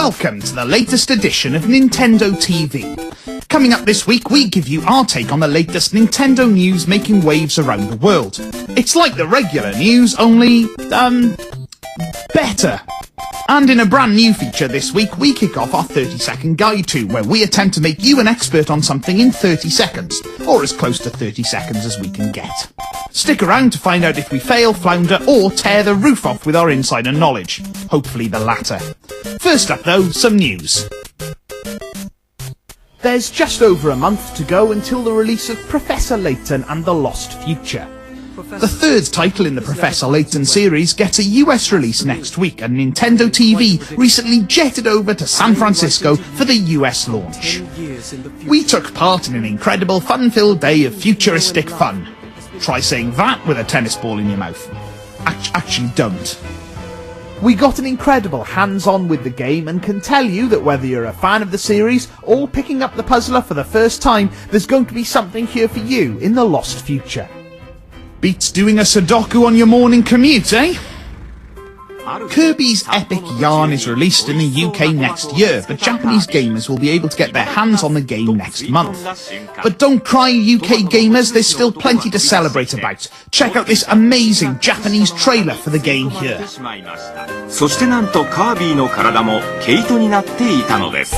Welcome to the latest edition of Nintendo TV. Coming up this week, we give you our take on the latest Nintendo news making waves around the world. It's like the regular news, only, better. And in a brand new feature this week, we kick off our 30-second guide to, where we attempt to make you an expert on something in 30 seconds, or as close to 30 seconds as we can get. Stick around to find out if we fail, flounder, or tear the roof off with our insider knowledge. Hopefully the latter. First up though, some news. There's just over a month to go until the release of Professor Layton and the Lost Future. The third title in the Professor Layton series gets a US release next week, and Nintendo TV recently jetted over to San Francisco for the US launch. We took part in an incredible fun-filled day of futuristic fun. Try saying that with a tennis ball in your mouth. Actually don't. We got an incredible hands-on with the game and can tell you that whether you're a fan of the series or picking up the puzzler for the first time, there's going to be something here for you in the Lost Future. Beats doing a Sudoku on your morning commute, eh? Kirbys' epic yarn is released in the UK next year, but Japanese gamers will be able to get their hands on the game next month. But don't cry, UK gamers, there's still plenty to celebrate about. Check out this amazing Japanese trailer for the game here. そしてなんとカービィの体も毛糸になっていたのです。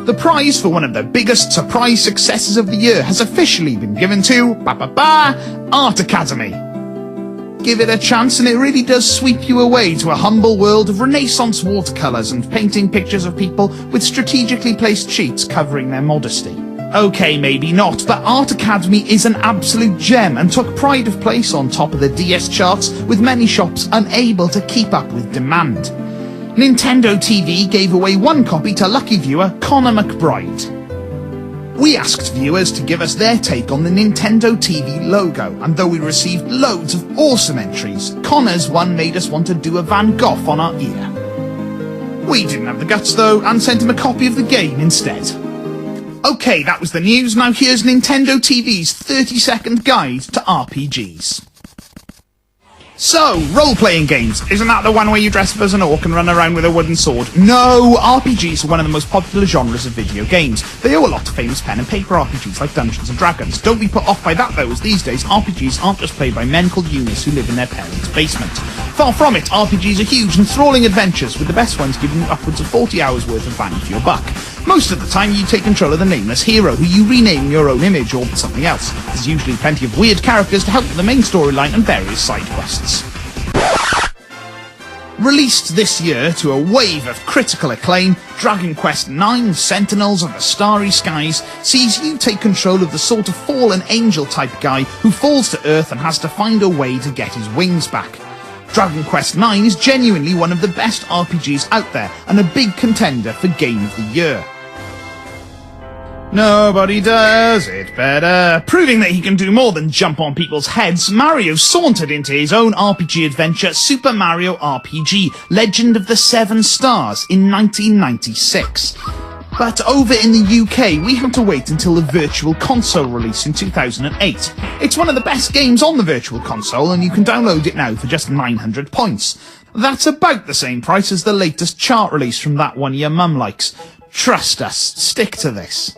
The prize for one of the biggest surprise successes of the year has officially been given to Art Academy. Give it a chance and it really does sweep you away to a humble world of Renaissance watercolours and painting pictures of people with strategically placed sheets covering their modesty. Okay, maybe not, but Art Academy is an absolute gem and took pride of place on top of the DS charts, with many shops unable to keep up with demand. Nintendo TV gave away one copy to lucky viewer Connor McBride. We asked viewers to give us their take on the Nintendo TV logo, and though we received loads of awesome entries, Connor's one made us want to do a Van Gogh on our ear. We didn't have the guts though, and sent him a copy of the game instead. Okay, that was the news, now here's Nintendo TV's 30-second guide to RPGs. So, role-playing games. Isn't that the one where you dress up as an orc and run around with a wooden sword? No! RPGs are one of the most popular genres of video games. They owe a lot to famous pen and paper RPGs like Dungeons & Dragons. Don't be put off by that though, as these days RPGs aren't just played by men called Eunice who live in their parents' basement. Far from it, RPGs are huge, enthralling adventures, with the best ones giving you upwards of 40 hours worth of bang for your buck. Most of the time you take control of the nameless hero, who you rename in your own image or something else. There's usually plenty of weird characters to help with the main storyline and various side quests. Released this year to a wave of critical acclaim, Dragon Quest IX Sentinels of the Starry Skies sees you take control of the sort of fallen angel type guy who falls to Earth and has to find a way to get his wings back. Dragon Quest IX is genuinely one of the best RPGs out there and a big contender for Game of the Year. Nobody does it better. Proving that he can do more than jump on people's heads, Mario sauntered into his own RPG adventure, Super Mario RPG, Legend of the Seven Stars, in 1996. But over in the UK, we had to wait until the Virtual Console release in 2008. It's one of the best games on the Virtual Console, and you can download it now for just 900 points. That's about the same price as the latest chart release from that one your mum likes. Trust us, stick to this.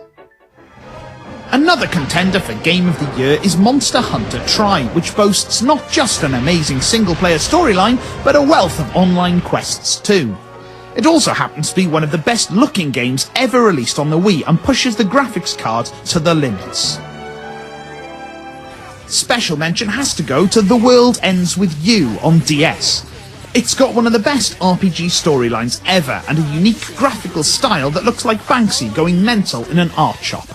Another contender for Game of the Year is Monster Hunter Tri, which boasts not just an amazing single-player storyline, but a wealth of online quests too. It also happens to be one of the best-looking games ever released on the Wii and pushes the graphics card to the limits. Special mention has to go to The World Ends With You on DS. It's got one of the best RPG storylines ever and a unique graphical style that looks like Banksy going mental in an art shop.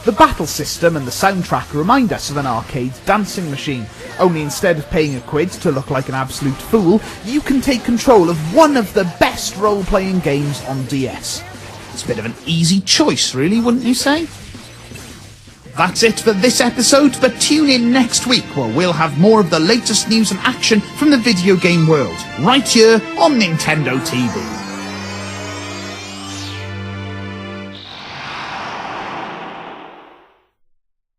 The battle system and the soundtrack remind us of an arcade dancing machine, only instead of paying a quid to look like an absolute fool, you can take control of one of the best role-playing games on DS. It's a bit of an easy choice, really, wouldn't you say? That's it for this episode, but tune in next week where we'll have more of the latest news and action from the video game world, right here on Nintendo TV.